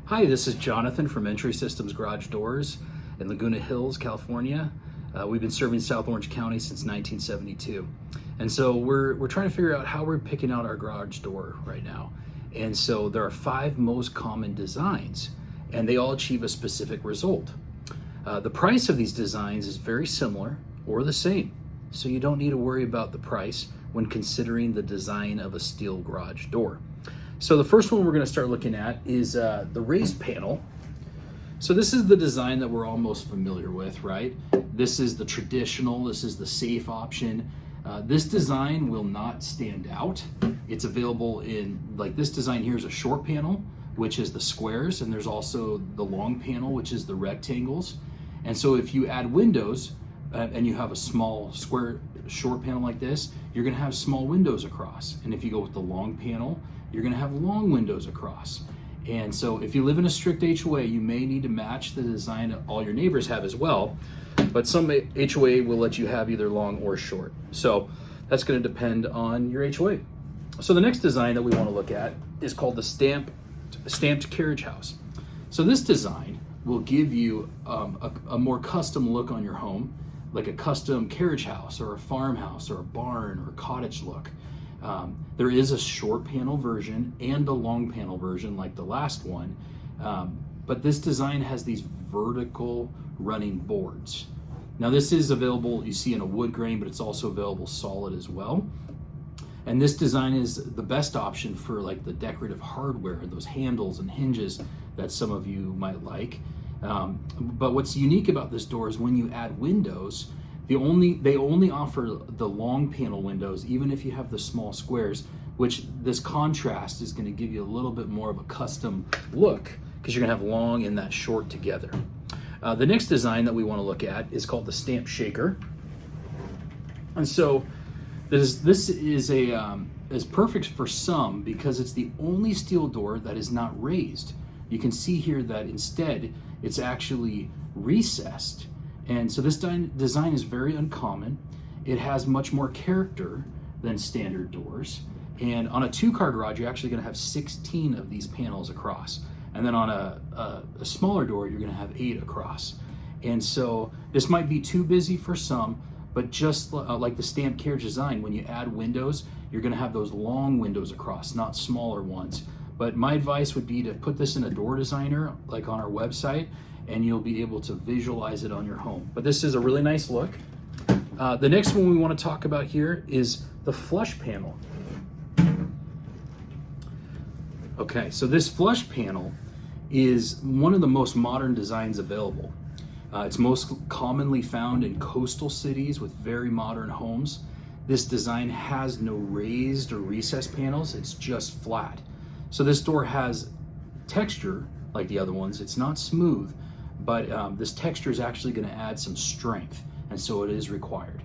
Hi, this is Jonathan from Entry Systems Garage Doors in Laguna Hills, California. We've been serving South Orange County since 1972. And so we're trying to figure out how we're picking out our garage door right now. And so there are 5 most common designs, and they all achieve a specific result. The price of these designs is very similar or the same, so you don't need to worry about the price when considering the design of a steel garage door. So the first one we're going to start looking at is the raised panel. So this is the design that we're all most familiar with, right? This is the traditional, this is the safe option. This design will not stand out. It's available in, like this design here is a short panel, which is the squares, and there's also the long panel, which is the rectangles. And so if you add windows and you have a small square short panel like this, you're gonna have small windows across. And if you go with the long panel, you're gonna have long windows across. And so if you live in a strict HOA, you may need to match the design that all your neighbors have as well, but some HOA will let you have either long or short. So that's gonna depend on your HOA. So the next design that we wanna look at is called the stamped carriage house. So this design will give you a more custom look on your home, like a custom carriage house or a farmhouse or a barn or a cottage look. There is a short panel version and a long panel version like the last one, but this design has these vertical running boards. Now this is available, you see, in a wood grain, but it's also available solid as well. And this design is the best option for like the decorative hardware, those handles and hinges that some of you might like. But what's unique about this door is when you add windows, they only offer the long panel windows, even if you have the small squares, which this contrast is going to give you a little bit more of a custom look because you're going to have long and that short together. The next design that we want to look at is called the stamp shaker. And so this is perfect for some because it's the only steel door that is not raised. You can see here that instead it's actually recessed. And so this design is very uncommon. It has much more character than standard doors. And on a 2-car garage, you're actually gonna have 16 of these panels across. And then on a smaller door, you're gonna have 8 across. And so this might be too busy for some, but just like the stamped carriage design, when you add windows, you're gonna have those long windows across, not smaller ones. But my advice would be to put this in a door designer, like on our website, and you'll be able to visualize it on your home. But this is a really nice look. The next one we want to talk about here is the flush panel. Okay, so this flush panel is one of the most modern designs available. It's most commonly found in coastal cities with very modern homes. This design has no raised or recessed panels, it's just flat. So this door has texture like the other ones. It's not smooth, but this texture is actually going to add some strength, and so it is required.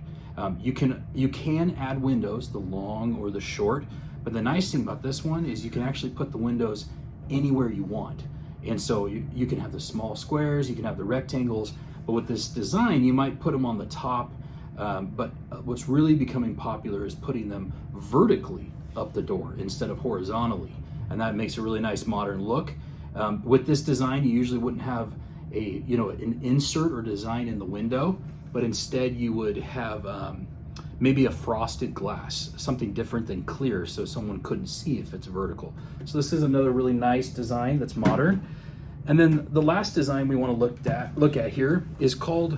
You can add windows, the long or the short, but the nice thing about this one is you can actually put the windows anywhere you want. And so you can have the small squares, you can have the rectangles, but with this design, you might put them on the top, but what's really becoming popular is putting them vertically up the door instead of horizontally. And that makes a really nice modern look. With this design, you usually wouldn't have an insert or design in the window, but instead you would have maybe a frosted glass, something different than clear, so someone couldn't see if it's vertical. So this is another really nice design that's modern. And then the last design we want to look at here is called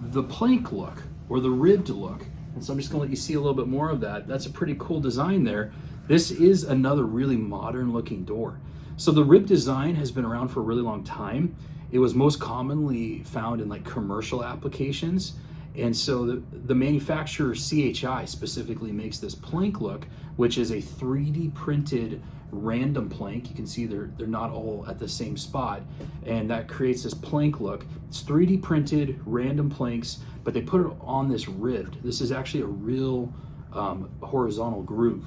the plank look or the ribbed look. And so I'm just going to let you see a little bit more of that. That's a pretty cool design there. This is another really modern looking door. So the rib design has been around for a really long time. It was most commonly found in like commercial applications. And so the manufacturer CHI specifically makes this plank look, which is a 3D printed random plank. You can see they're not all at the same spot. And that creates this plank look. It's 3D printed random planks, but they put it on this ribbed. This is actually a real horizontal groove.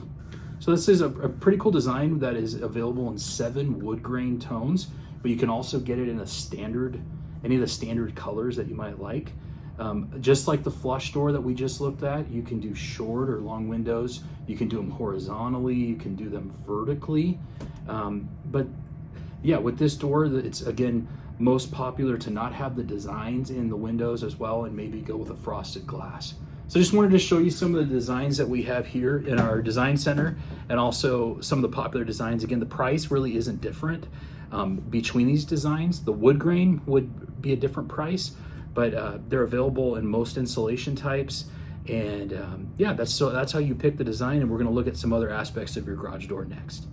So this is a pretty cool design that is available in 7 wood grain tones, but you can also get it in any of the standard colors that you might like. Just like the flush door that we just looked at, you can do short or long windows. You can do them horizontally, you can do them vertically. But Yeah, with this door, it's again most popular to not have the designs in the windows as well, and maybe go with a frosted glass. So just wanted to show you some of the designs that we have here in our design center, and also some of the popular designs. Again, the price really isn't different between these designs. The wood grain would be a different price, but they're available in most insulation types. And yeah, that's how you pick the design, and we're going to look at some other aspects of your garage door next.